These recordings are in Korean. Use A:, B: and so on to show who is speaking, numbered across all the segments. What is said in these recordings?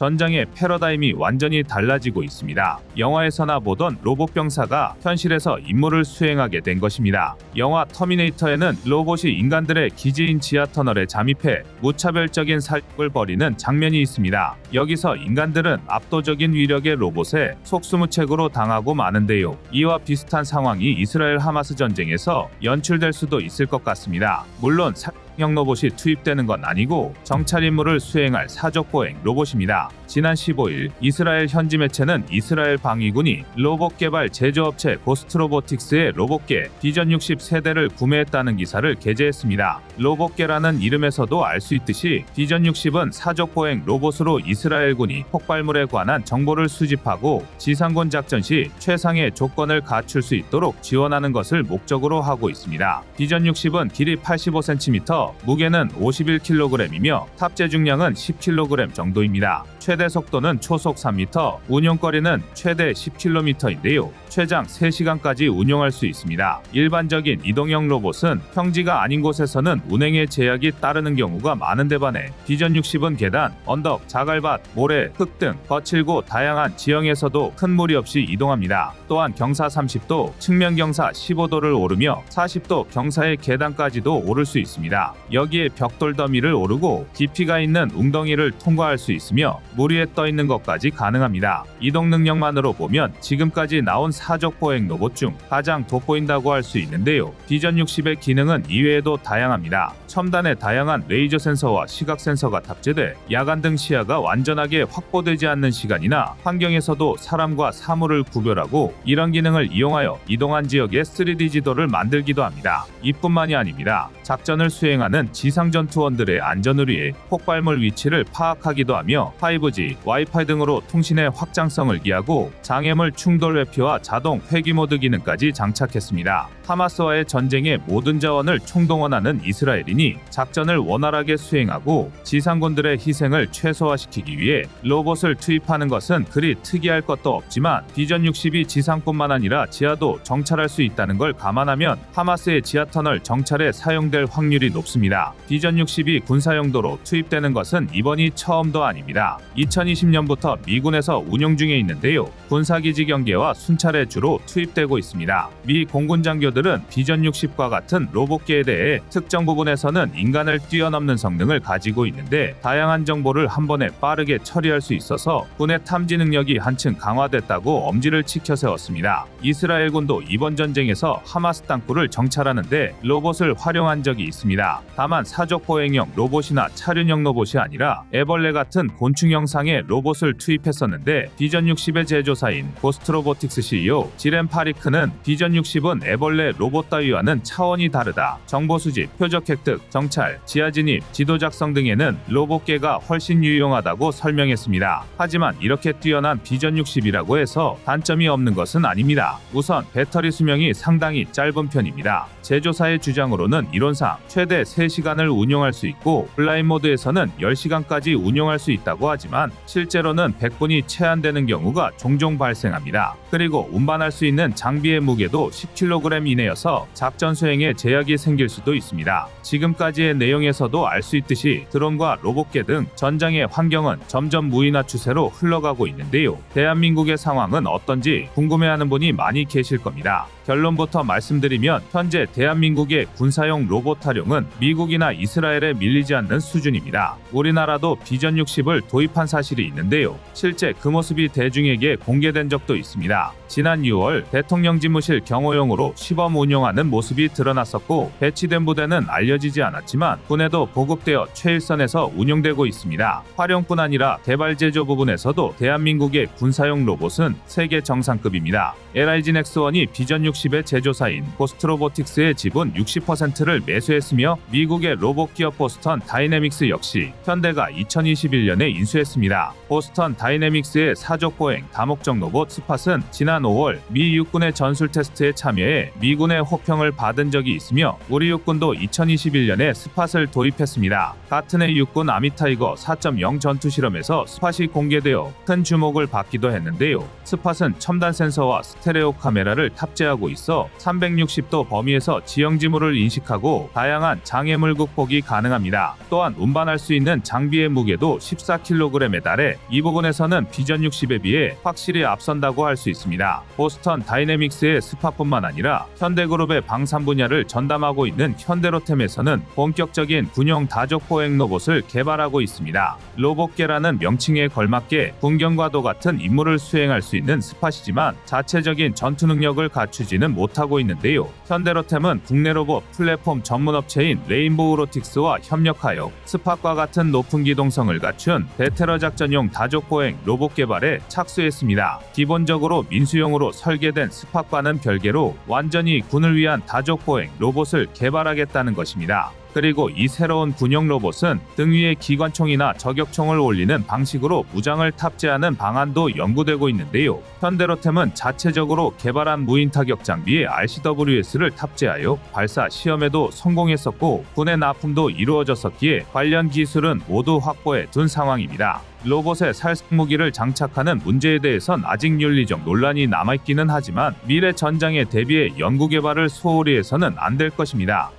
A: 전장의 패러다임이 완전히 달라지고 있습니다. 영화에서나 보던 로봇 병사가 현실에서 임무를 수행하게 된 것입니다. 영화 터미네이터에는 로봇이 인간들의 기지인 지하터널에 잠입해 무차별적인 살육을 벌이는 장면이 있습니다. 여기서 인간들은 압도적인 위력의 로봇에 속수무책으로 당하고 마는데요. 이와 비슷한 상황이 이스라엘 하마스 전쟁에서 연출될 수도 있을 것 같습니다. 물론 형 로봇이 투입되는 건 아니고 정찰 임무를 수행할 사족보행 로봇입니다. 지난 15일 이스라엘 현지 매체는 이스라엘 방위군이 로봇 개발 제조업체 고스트로보틱스의 로봇계 비전 60 세대를 구매했다는 기사를 게재했습니다. 로봇계라는 이름에서도 알 수 있듯이 비전 60은 사족보행 로봇으로 이스라엘군이 폭발물에 관한 정보를 수집하고 지상군 작전 시 최상의 조건을 갖출 수 있도록 지원하는 것을 목적으로 하고 있습니다. 비전 60은 길이 85cm, 무게는 51kg이며 탑재 중량은 10kg 정도입니다. 최대 속도는 초속 3m, 운용거리는 최대 10km인데요. 최장 3시간까지 운용할 수 있습니다. 일반적인 이동형 로봇은 평지가 아닌 곳에서는 운행에 제약이 따르는 경우가 많은데 반해 비전 60은 계단, 언덕, 자갈밭, 모래, 흙 등 거칠고 다양한 지형에서도 큰 무리 없이 이동합니다. 또한 경사 30도, 측면 경사 15도를 오르며 40도 경사의 계단까지도 오를 수 있습니다. 여기에 벽돌 더미를 오르고 깊이가 있는 웅덩이를 통과할 수 있으며 물 위에 떠 있는 것까지 가능합니다. 이동 능력만으로 보면 지금까지 나온 사족 보행 로봇 중 가장 돋보인다고 할 수 있는데요. 비전 60의 기능은 이외에도 다양합니다. 첨단의 다양한 레이저 센서와 시각 센서가 탑재돼 야간 등 시야가 완전하게 확보되지 않는 시간이나 환경에서도 사람과 사물을 구별하고 이런 기능을 이용하여 이동한 지역의 3D 지도를 만들기도 합니다. 이뿐만이 아닙니다. 작전을 수행하는 지상 전투원들의 안전을 위해 폭발물 위치를 파악하기도 하며 5G, 와이파이 등으로 통신의 확장성을 기하고 장애물 충돌 회피와 자동 회귀 모드 기능까지 장착했습니다. 하마스와의 전쟁의 모든 자원을 총동원하는 이스라엘인이 작전을 원활하게 수행하고 지상군들의 희생을 최소화시키기 위해 로봇을 투입하는 것은 그리 특이할 것도 없지만 비전 60이 지상뿐만 아니라 지하도 정찰할 수 있다는 걸 감안하면 하마스의 지하터널 정찰에 사용될 확률이 높습니다. 비전 60이 군사용도로 투입되는 것은 이번이 처음도 아닙니다. 2020년부터 미군에서 운용 중에 있는데요. 군사기지 경계와 순찰에 주로 투입되고 있습니다. 미 공군 장교들은 비전 60과 같은 로봇계에 대해 특정 부분에서는 인간을 뛰어넘는 성능을 가지고 있는데 다양한 정보를 한 번에 빠르게 처리할 수 있어서 군의 탐지 능력이 한층 강화됐다고 엄지를 치켜 세웠습니다. 이스라엘군도 이번 전쟁에서 하마스 땅굴을 정찰하는데 로봇을 활용한 적이 있습니다. 다만 사족 보행형 로봇이나 차륜형 로봇이 아니라 애벌레 같은 곤충 형상의 로봇을 투입했었는데 비전 60의 제조사인 고스트로보틱스 CEO 지렌 파리크는 비전 60은 애벌레 로봇 따위와는 차원이 다르다. 정보 수집, 표적 획득, 정찰, 지하 진입, 지도 작성 등에는 로봇계가 훨씬 유용하다고 설명했습니다. 하지만 이렇게 뛰어난 비전 60이라고 해서 단점이 없는 것은 아닙니다. 우선 배터리 수명이 상당히 짧은 편입니다. 제조사의 주장으로는 이론상 최대 3시간을 운용할 수 있고 플라인 모드에서는 10시간까지 운용할 수 있다고 하지만 실제로는 100분이 채 안 되는 경우가 종종 발생합니다. 그리고 운반할 수 있는 장비의 무게도 10kg 이내여서 작전 수행에 제약이 생길 수도 있습니다. 지금까지의 내용에서도 알 수 있듯이 드론과 로봇계 등 전장의 환경은 점점 무인화 추세로 흘러가고 있는데요. 대한민국의 상황은 어떤지 궁금해하는 분이 많이 계실 겁니다. 결론부터 말씀드리면 현재 대한민국의 군사용 로봇 활용은 미국이나 이스라엘에 밀리지 않는 수준입니다. 우리나라도 비전 60을 도입한 사실이 있는데요. 실제 그 모습이 대중에게 공개된 적도 있습니다. 지난 6월 대통령 집무실 경호용으로 시범 운용하는 모습이 드러났었고 배치된 부대는 알려지지 않았지만 군에도 보급되어 최일선에서 운용되고 있습니다. 활용뿐 아니라 개발 제조 부분에서도 대한민국의 군사용 로봇은 세계 정상급입니다. LIG 넥스원이 비전 60의 제조사인 고스트로보틱스의 지분 60%를 매수했으며 미국의 로봇 기업 보스턴 다이내믹스 역시 현대가 2021년에 인수했습니다. 보스턴 다이내믹스의 사족 보행 다목적 로봇 스팟은 지난 5월 미 육군의 전술 테스트에 참여해 미군의 호평을 받은 적이 있으며 우리 육군도 2021년에 스팟을 도입했습니다. 같은 해 육군 아미타이거 4.0 전투 실험에서 스팟이 공개되어 큰 주목을 받기도 했는데요. 스팟은 첨단 센서와 스테레오 카메라를 탑재하고 발사하고 있어 360도 범위에서 지형지물을 인식하고 다양한 장애물 극복이 가능합니다. 또한 운반할 수 있는 장비의 무게도 14kg에 달해 이 부분에서는 비전 60에 비해 확실히 앞선다고 할 수 있습니다. 보스턴 다이내믹스의 스파뿐만 아니라 현대그룹의 방산 분야를 전담하고 있는 현대로템에서는 본격적인 군용 다족 보행 로봇을 개발하고 있습니다. 로봇계라는 명칭에 걸맞게 군경과도 같은 임무를 수행할 수 있는 스팟이지만 자체적인 전투 능력을 갖추지는 못하고 있는데요. 현대로템은 국내 로봇 플랫폼 전문 업체인 레인보우 로틱스와 협력하여 스팟과 같은 높은 기동성을 갖춘 대테러 작전용 다족 보행 로봇 개발에 착수했습니다. 기본적으로 민수용으로 설계된 스팟과는 별개로 완전히 군을 위한 다족 보행 로봇을 개발하겠다는 것입니다. 그리고 이 새로운 군용 로봇은 등 위에 기관총이나 저격총을 올리는 방식으로 무장을 탑재하는 방안도 연구되고 있는데요. 현대로템은 자체적으로 개발한 무인 타격 장비에 RCWS를 탑재하여 발사 시험에도 성공했었고 군의 납품도 이루어졌었기에 관련 기술은 모두 확보해 둔 상황입니다. 로봇에 살상 무기를 장착하는 문제에 대해선 아직 윤리적 논란이 남아있기는 하지만 미래 전장에 대비해 연구 개발을 소홀히 해서는 안 될 것입니다.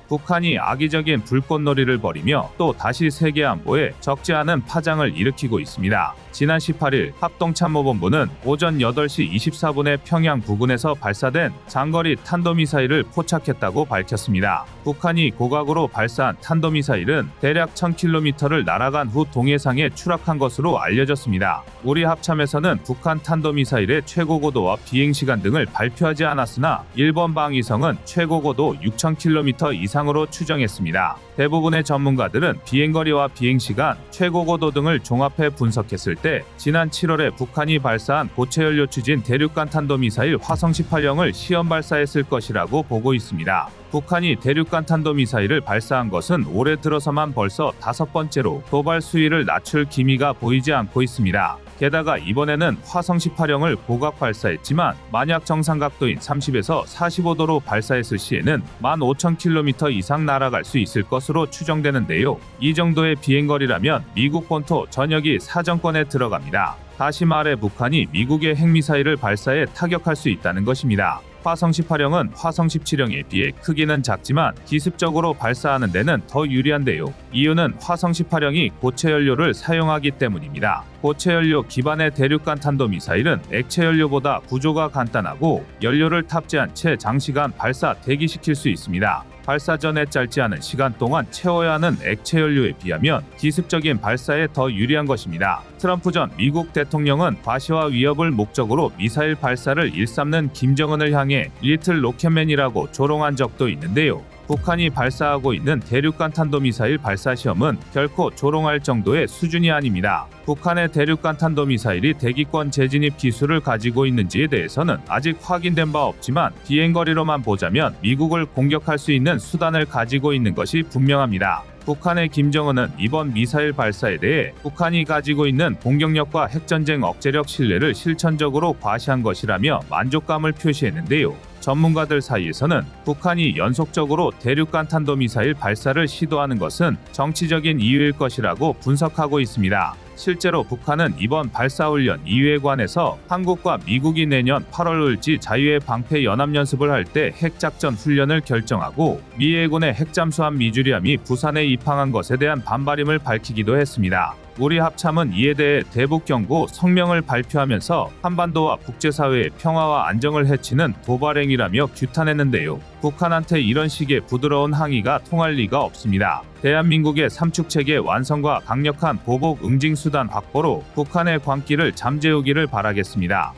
A: 북한이 악의적인 불꽃놀이를 벌이며 또 다시 세계 안보에 적지 않은 파장을 일으키고 있습니다. 지난 18일 합동참모본부는 오전 8시 24분에 평양 부근에서 발사된 장거리 탄도미사일을 포착했다고 밝혔습니다. 북한이 고각으로 발사한 탄도미사일은 대략 1000km를 날아간 후 동해상에 추락한 것으로 알려졌습니다. 우리 합참에서는 북한 탄도미사일의 최고 고도와 비행시간 등을 발표하지 않았으나 일본 방위성은 최고 고도 6000km 이상으로 추정했습니다. 대부분의 전문가들은 비행거리와 비행시간, 최고 고도 등을 종합해 분석했을 때 지난 7월에 북한이 발사한 고체연료 추진 대륙간 탄도미사일 화성 18형을 시험 발사했을 것이라고 보고 있습니다. 북한이 대륙간 탄도미사일을 발사한 것은 올해 들어서만 벌써 5번째로 도발 수위를 낮출 기미가 보이지 않고 있습니다. 게다가 이번에는 화성 18형을 고각 발사했지만 만약 정상 각도인 30에서 45도로 발사했을 시에는 15,000km 이상 날아갈 수 있을 것으로 추정되는데요. 이 정도의 비행거리라면 미국 본토 전역이 사정권에 들어갑니다. 다시 말해 북한이 미국의 핵미사일을 발사해 타격할 수 있다는 것입니다. 화성 18형은 화성 17형에 비해 크기는 작지만 기습적으로 발사하는 데는 더 유리한데요. 이유는 화성 18형이 고체연료를 사용하기 때문입니다. 고체연료 기반의 대륙간 탄도미사일은 액체연료보다 구조가 간단하고 연료를 탑재한 채 장시간 발사 대기시킬 수 있습니다. 발사 전에 짧지 않은 시간 동안 채워야 하는 액체연료에 비하면 기습적인 발사에 더 유리한 것입니다. 트럼프 전 미국 대통령은 과시와 위협을 목적으로 미사일 발사를 일삼는 김정은을 향해 리틀 로켓맨이라고 조롱한 적도 있는데요. 북한이 발사하고 있는 대륙간 탄도미사일 발사 시험은 결코 조롱할 정도의 수준이 아닙니다. 북한의 대륙간 탄도미사일이 대기권 재진입 기술을 가지고 있는지에 대해서는 아직 확인된 바 없지만 비행거리로만 보자면 미국을 공격할 수 있는 수단을 가지고 있는 것이 분명합니다. 북한의 김정은은 이번 미사일 발사에 대해 북한이 가지고 있는 공격력과 핵전쟁 억제력 신뢰를 실천적으로 과시한 것이라며 만족감을 표시했는데요. 전문가들 사이에서는 북한이 연속적으로 대륙간 탄도미사일 발사를 시도하는 것은 정치적인 이유일 것이라고 분석하고 있습니다. 실제로 북한은 이번 발사훈련 이유에 관해서 한국과 미국이 내년 8월 을지 자유의 방패 연합연습을 할 때 핵작전 훈련을 결정하고 미 해군의 핵잠수함 미주리함이 부산에 입항한 것에 대한 반발임을 밝히기도 했습니다. 우리 합참은 이에 대해 대북 경고 성명을 발표하면서 한반도와 국제사회의 평화와 안정을 해치는 도발행위라며 규탄했는데요. 북한한테 이런 식의 부드러운 항의가 통할 리가 없습니다. 대한민국의 삼축체계 완성과 강력한 보복 응징 수단 확보로 북한의 광기를 잠재우기를 바라겠습니다.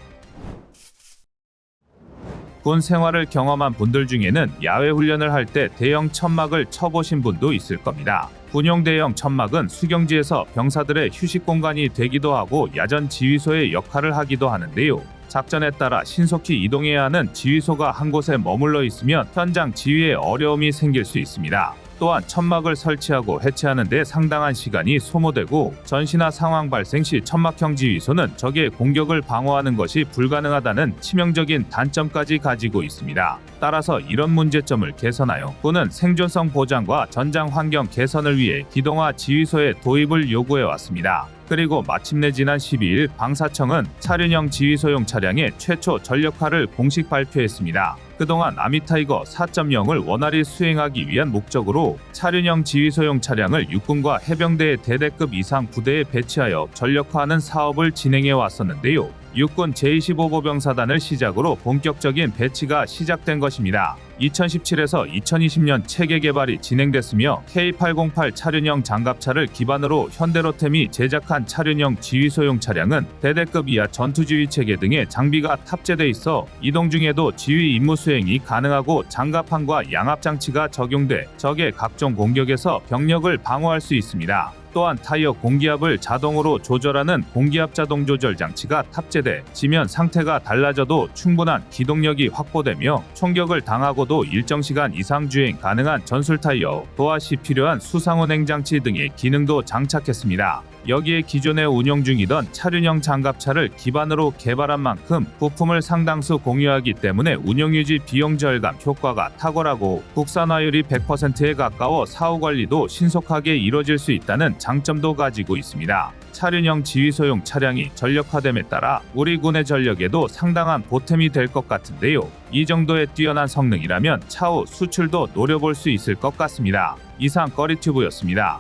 A: 군 생활을 경험한 분들 중에는 야외 훈련을 할 때 대형 천막을 쳐보신 분도 있을 겁니다. 군용 대형 천막은 수경지에서 병사들의 휴식 공간이 되기도 하고 야전 지휘소의 역할을 하기도 하는데요. 작전에 따라 신속히 이동해야 하는 지휘소가 한 곳에 머물러 있으면 현장 지휘에 어려움이 생길 수 있습니다. 또한 천막을 설치하고 해체하는 데 상당한 시간이 소모되고 전시나 상황 발생 시 천막형 지휘소는 적의 공격을 방어하는 것이 불가능하다는 치명적인 단점까지 가지고 있습니다. 따라서 이런 문제점을 개선하여 군은 생존성 보장과 전장 환경 개선을 위해 기동화 지휘소의 도입을 요구해 왔습니다. 그리고 마침내 지난 12일 방사청은 차륜형 지휘소용 차량의 최초 전력화를 공식 발표했습니다. 그동안 아미타이거 4.0을 원활히 수행하기 위한 목적으로 차륜형 지휘소용 차량을 육군과 해병대의 대대급 이상 부대에 배치하여 전력화하는 사업을 진행해 왔었는데요. 육군 제25보병사단을 시작으로 본격적인 배치가 시작된 것입니다. 2017에서 2020년 체계 개발이 진행됐으며 K808 차륜형 장갑차를 기반으로 현대로템이 제작한 차륜형 지휘소용 차량은 대대급 이하 전투지휘 체계 등의 장비가 탑재돼 있어 이동 중에도 지휘 임무 수행이 가능하고 장갑판과 양압장치가 적용돼 적의 각종 공격에서 병력을 방어할 수 있습니다. 또한 타이어 공기압을 자동으로 조절하는 공기압 자동 조절 장치가 탑재돼 지면 상태가 달라져도 충분한 기동력이 확보되며 총격을 당하고도 일정 시간 이상 주행 가능한 전술 타이어, 도하 시 필요한 수상 운행 장치 등의 기능도 장착했습니다. 여기에 기존에 운영 중이던 차륜형 장갑차를 기반으로 개발한 만큼 부품을 상당수 공유하기 때문에 운영유지 비용 절감 효과가 탁월하고 국산화율이 100%에 가까워 사후 관리도 신속하게 이뤄질 수 있다는 장점도 가지고 있습니다. 차륜형 지휘소용 차량이 전력화됨에 따라 우리 군의 전력에도 상당한 보탬이 될 것 같은데요. 이 정도의 뛰어난 성능이라면 차후 수출도 노려볼 수 있을 것 같습니다. 이상 꺼리튜브였습니다.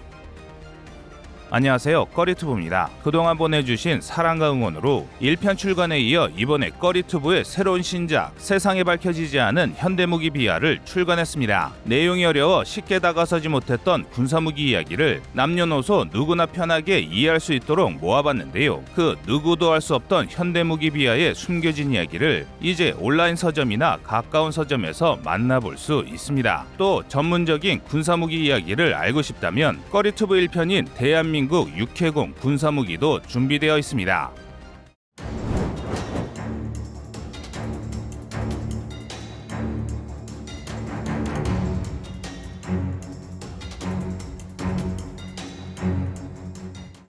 B: 안녕하세요, 꺼리튜브입니다. 그동안 보내주신 사랑과 응원으로 1편 출간에 이어 이번에 꺼리튜브의 새로운 신작 세상에 밝혀지지 않은 현대무기 비하를 출간했습니다. 내용이 어려워 쉽게 다가서지 못했던 군사무기 이야기를 남녀노소 누구나 편하게 이해할 수 있도록 모아봤는데요. 그 누구도 알 수 없던 현대무기 비하의 숨겨진 이야기를 이제 온라인 서점이나 가까운 서점에서 만나볼 수 있습니다. 또 전문적인 군사무기 이야기를 알고 싶다면 꺼리튜브 1편인 대한민국 육해공 군사무기도 준비되어 있습니다.